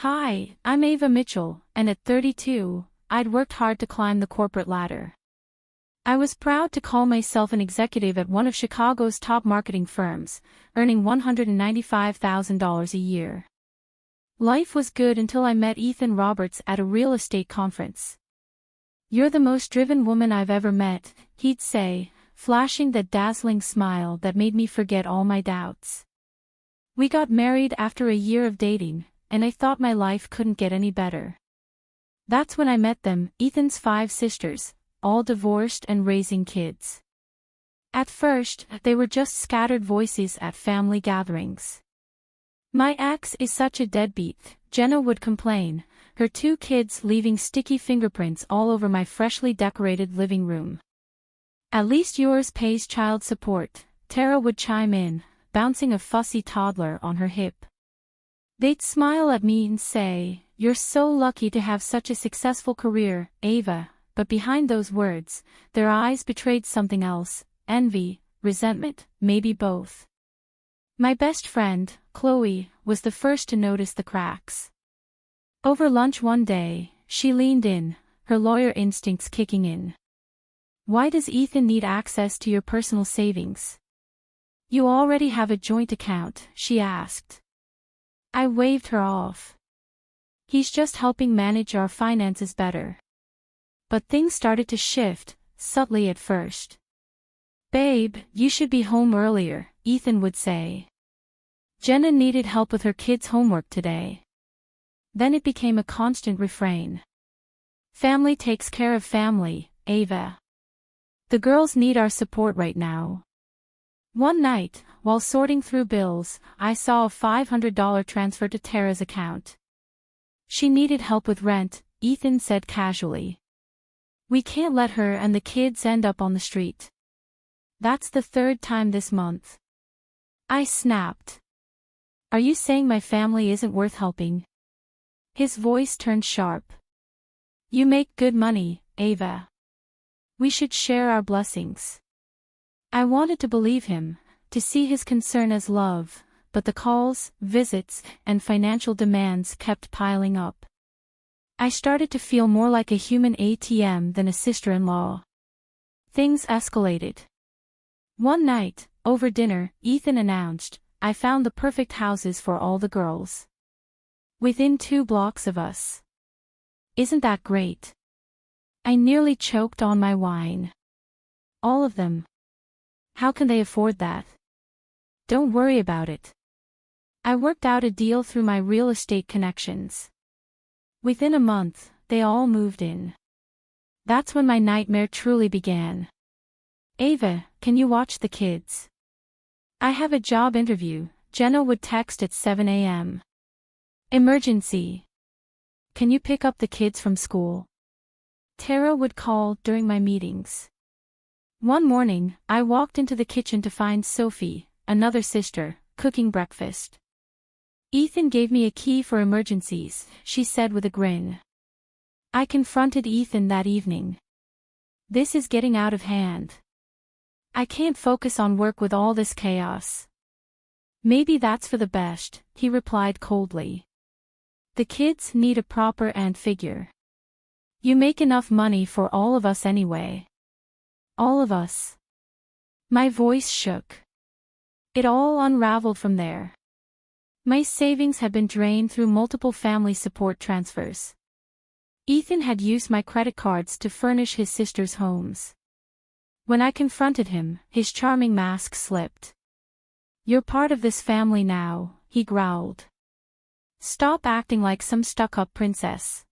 Hi, I'm Ava Mitchell, and at 32, I'd worked hard to climb the corporate ladder. I was proud to call myself an executive at one of Chicago's top marketing firms, earning $195,000 a year. Life was good until I met Ethan Roberts at a real estate conference. "You're the most driven woman I've ever met," he'd say, flashing that dazzling smile that made me forget all my doubts. We got married after a year of dating, and I thought my life couldn't get any better. That's when I met them, Ethan's 5 sisters, all divorced and raising kids. At first, they were just scattered voices at family gatherings. "My ex is such a deadbeat," Jenna would complain, her 2 kids leaving sticky fingerprints all over my freshly decorated living room. "At least yours pays child support," Tara would chime in, bouncing a fussy toddler on her hip. They'd smile at me and say, "You're so lucky to have such a successful career, Ava," but behind those words, their eyes betrayed something else: envy, resentment, maybe both. My best friend, Chloe, was the first to notice the cracks. Over lunch one day, she leaned in, her lawyer instincts kicking in. "Why does Ethan need access to your personal savings? You already have a joint account," she asked. I waved her off. "He's just helping manage our finances better." But things started to shift, subtly at first. "Babe, you should be home earlier," Ethan would say. "Jenna needed help with her kids' homework today." Then it became a constant refrain. "Family takes care of family, Ava. The girls need our support right now." One night, while sorting through bills, I saw a $500 transfer to Tara's account. "She needed help with rent," Ethan said casually. "We can't let her and the kids end up on the street." "That's the 3rd time this month." I snapped. "Are you saying my family isn't worth helping?" His voice turned sharp. "You make good money, Ava. We should share our blessings." I wanted to believe him, to see his concern as love, but the calls, visits, and financial demands kept piling up. I started to feel more like a human ATM than a sister-in-law. Things escalated. One night, over dinner, Ethan announced, "I found the perfect houses for all the girls. Within 2 blocks of us. Isn't that great?" I nearly choked on my wine. "All of them. How can they afford that?" "Don't worry about it. I worked out a deal through my real estate connections." Within a month, they all moved in. That's when my nightmare truly began. "Ava, can you watch the kids? I have a job interview," Jenna would text at 7 a.m. "Emergency. Can you pick up the kids from school?" Tara would call during my meetings. One morning, I walked into the kitchen to find Sophie, another sister, cooking breakfast. "Ethan gave me a key for emergencies," she said with a grin. I confronted Ethan that evening. "This is getting out of hand. I can't focus on work with all this chaos." "Maybe that's for the best," he replied coldly. "The kids need a proper aunt figure. You make enough money for all of us anyway." "All of us." My voice shook. It all unraveled from there. My savings had been drained through multiple family support transfers. Ethan had used my credit cards to furnish his sisters' homes. When I confronted him, his charming mask slipped. "You're part of this family now," he growled. "Stop acting like some stuck-up princess."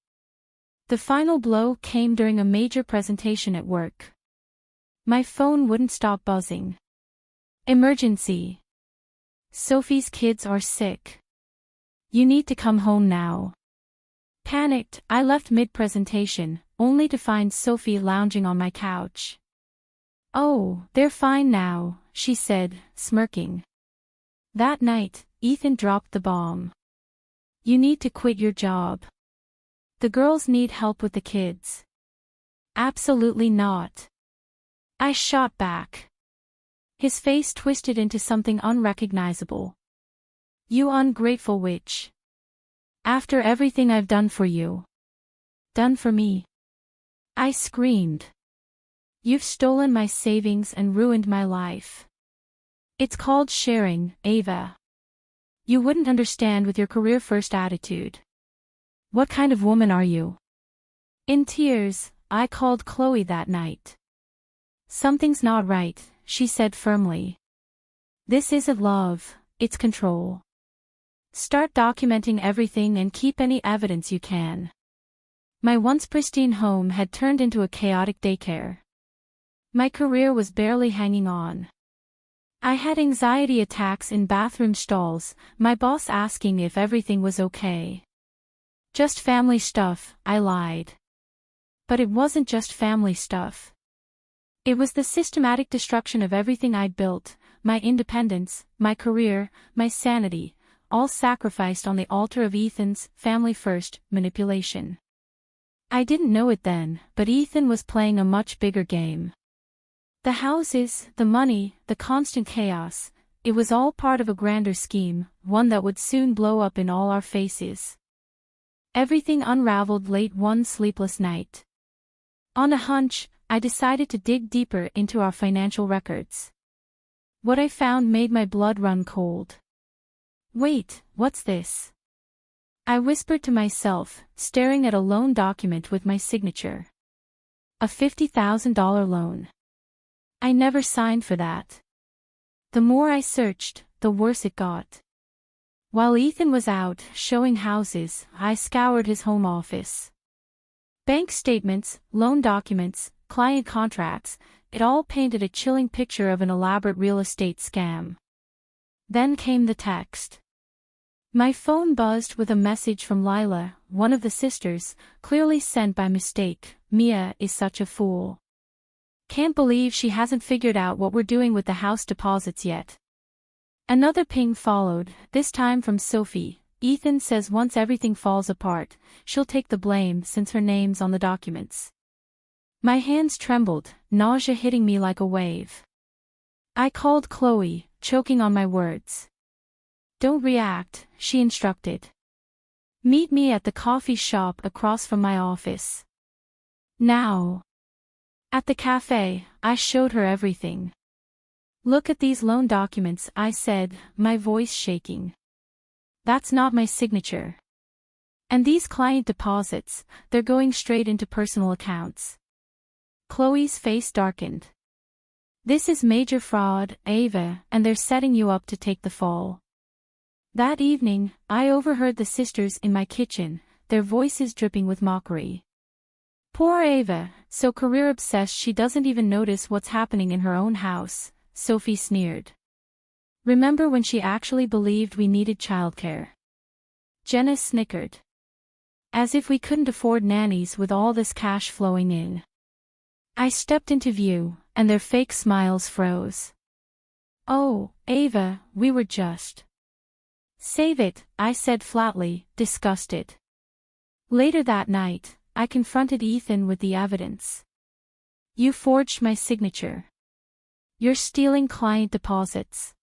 The final blow came during a major presentation at work. My phone wouldn't stop buzzing. "Emergency. Sophie's kids are sick. You need to come home now." Panicked, I left mid-presentation, only to find Sophie lounging on my couch. "Oh, they're fine now," she said, smirking. That night, Ethan dropped the bomb. "You need to quit your job. The girls need help with the kids." "Absolutely not." I shot back. His face twisted into something unrecognizable. "You ungrateful witch. After everything I've done for you. Done for me. I screamed. You've stolen my savings and ruined my life. It's called sharing, Ava. You wouldn't understand with your career-first attitude. What kind of woman are you? In tears, I called Chloe that night. Something's not right, she said firmly. This isn't love, it's control. Start documenting everything and keep any evidence you can. My once pristine home had turned into a chaotic daycare. My career was barely hanging on. I had anxiety attacks in bathroom stalls, my boss asking if everything was okay. Just family stuff, I lied. But it wasn't just family stuff. It was the systematic destruction of everything I'd built, my independence, my career, my sanity, all sacrificed on the altar of Ethan's family-first manipulation. I didn't know it then, but Ethan was playing a much bigger game. The houses, the money, the constant chaos, it was all part of a grander scheme, one that would soon blow up in all our faces. Everything unraveled late one sleepless night. On a hunch, I decided to dig deeper into our financial records. What I found made my blood run cold. Wait, what's this? I whispered to myself, staring at a loan document with my signature. A $50,000 loan. I never signed for that. The more I searched, the worse it got. While Ethan was out showing houses, I scoured his home office. Bank statements, loan documents, client contracts, it all painted a chilling picture of an elaborate real estate scam. Then came the text. My phone buzzed with a message from Lila, one of the sisters, clearly sent by mistake. Mia is such a fool. Can't believe she hasn't figured out what we're doing with the house deposits yet. Another ping followed, this time from Sophie. Ethan says once everything falls apart, she'll take the blame since her name's on the documents. My hands trembled, nausea hitting me like a wave. I called Chloe, choking on my words. Don't react, she instructed. Meet me at the coffee shop across from my office. Now. At the cafe, I showed her everything. Look at these loan documents, I said, my voice shaking. That's not my signature. And these client deposits, they're going straight into personal accounts. Chloe's face darkened. This is major fraud, Ava, and they're setting you up to take the fall. That evening, I overheard the sisters in my kitchen, their voices dripping with mockery. Poor Ava, so career-obsessed she doesn't even notice what's happening in her own house, Sophie sneered. Remember when she actually believed we needed childcare? Jenna snickered. As if we couldn't afford nannies with all this cash flowing in. I stepped into view, and their fake smiles froze. Oh, Ava, we were just. Save it, I said flatly, disgusted. Later that night, I confronted Ethan with the evidence. You forged my signature. You're stealing client deposits.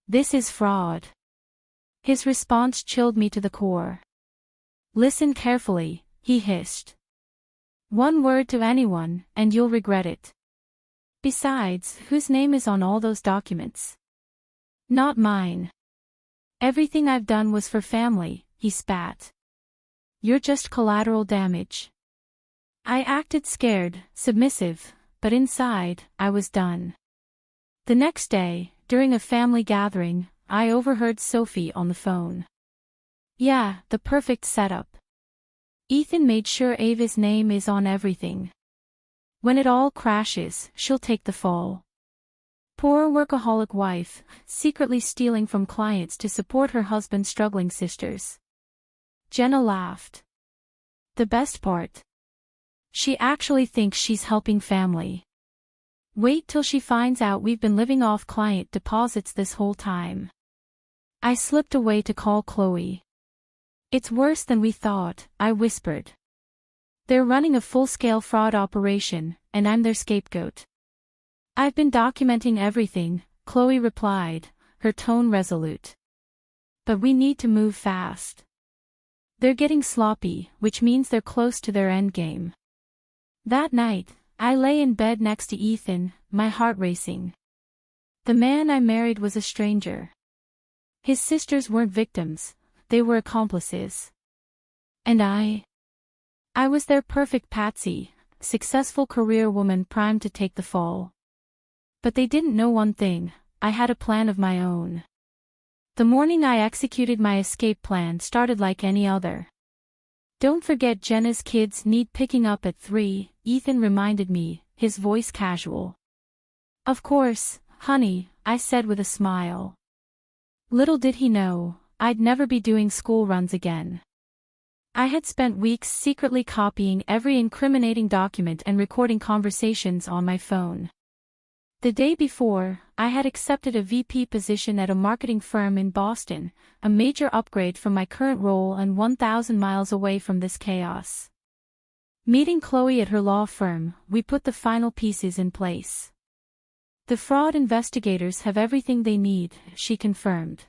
This is fraud. His response chilled me to the core. Listen carefully, he hissed. One word to anyone, and you'll regret it. Besides, whose name is on all those documents? Not mine. Everything I've done was for family, he spat. You're just collateral damage. I acted scared, submissive, but inside, I was done. The next day, during a family gathering, I overheard Sophie on the phone. Yeah, the perfect setup. Ethan made sure Ava's name is on everything. When it all crashes, she'll take the fall. Poor workaholic wife, secretly stealing from clients to support her husband's struggling sisters. Jenna laughed. The best part? She actually thinks she's helping family. Wait till she finds out we've been living off client deposits this whole time. I slipped away to call Chloe. It's worse than we thought, I whispered. They're running a full-scale fraud operation, and I'm their scapegoat. I've been documenting everything, Chloe replied, her tone resolute. But we need to move fast. They're getting sloppy, which means they're close to their endgame. That night, I lay in bed next to Ethan, my heart racing. The man I married was a stranger. His sisters weren't victims, they were accomplices. And I was their perfect patsy, successful career woman primed to take the fall. But they didn't know one thing: I had a plan of my own. The morning I executed my escape plan started like any other. "Don't forget Jenna's kids need picking up at 3, Ethan reminded me, his voice casual. "Of course, honey," I said with a smile. Little did he know, I'd never be doing school runs again. I had spent weeks secretly copying every incriminating document and recording conversations on my phone. The day before, I had accepted a VP position at a marketing firm in Boston, a major upgrade from my current role and 1,000 miles away from this chaos. Meeting Chloe at her law firm, we put the final pieces in place. "The fraud investigators have everything they need," she confirmed.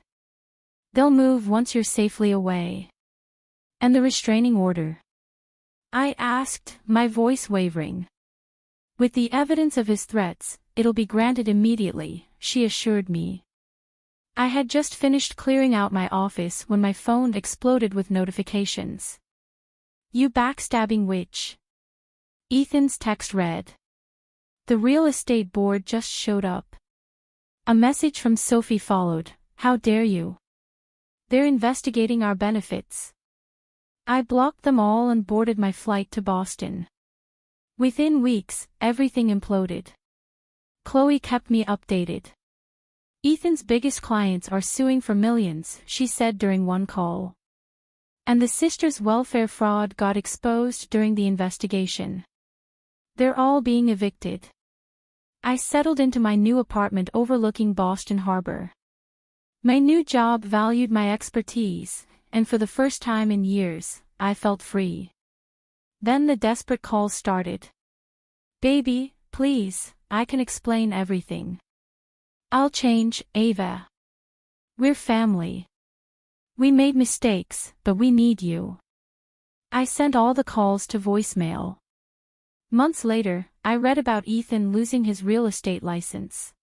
"They'll move once you're safely away." "And the restraining order?" I asked, my voice wavering. "With the evidence of his threats, it'll be granted immediately," she assured me. I had just finished clearing out my office when my phone exploded with notifications. "You backstabbing witch." Ethan's text read. "The real estate board just showed up." A message from Sophie followed. "How dare you? They're investigating our benefits." I blocked them all and boarded my flight to Boston. Within weeks, everything imploded. Chloe kept me updated. "Ethan's biggest clients are suing for millions," she said during one call. "And the sisters' welfare fraud got exposed during the investigation. They're all being evicted." I settled into my new apartment overlooking Boston Harbor. My new job valued my expertise, and for the first time in years, I felt free. Then the desperate calls started. "Baby, please, I can explain everything. I'll change, Ava. We're family. We made mistakes, but we need you." I sent all the calls to voicemail. Months later, I read about Ethan losing his real estate license.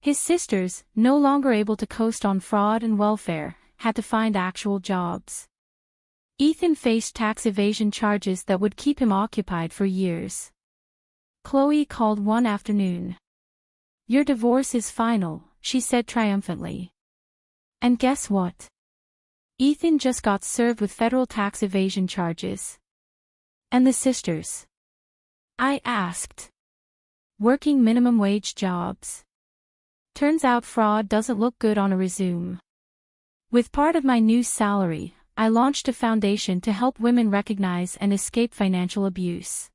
His sisters, no longer able to coast on fraud and welfare, had to find actual jobs. Ethan faced tax evasion charges that would keep him occupied for years. Chloe called one afternoon. "Your divorce is final," she said triumphantly. "And guess what? Ethan just got served with federal tax evasion charges." "And the sisters?" I asked. "Working minimum wage jobs. Turns out fraud doesn't look good on a resume." With part of my new salary, I launched a foundation to help women recognize and escape financial abuse.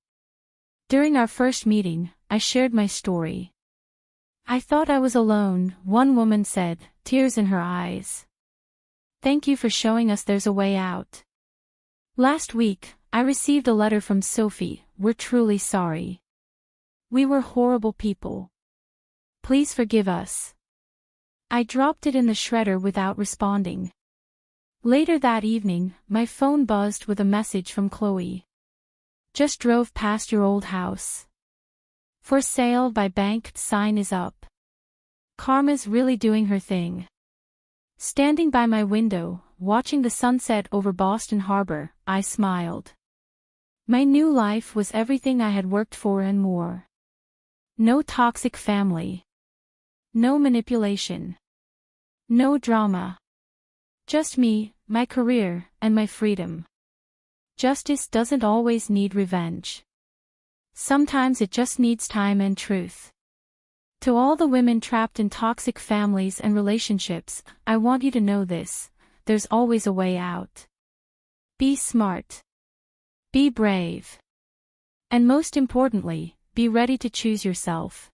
During our first meeting, I shared my story. "I thought I was alone," one woman said, tears in her eyes. "Thank you for showing us there's a way out." Last week, I received a letter from Sophie. "We're truly sorry. We were horrible people. Please forgive us." I dropped it in the shredder without responding. Later that evening, my phone buzzed with a message from Chloe. "Just drove past your old house. For sale by bank, sign is up. Karma's really doing her thing." Standing by my window, watching the sunset over Boston Harbor, I smiled. My new life was everything I had worked for and more. No toxic family. No manipulation. No drama. Just me, my career, and my freedom. Justice doesn't always need revenge. Sometimes it just needs time and truth. To all the women trapped in toxic families and relationships, I want you to know this: there's always a way out. Be smart. Be brave. And most importantly, be ready to choose yourself.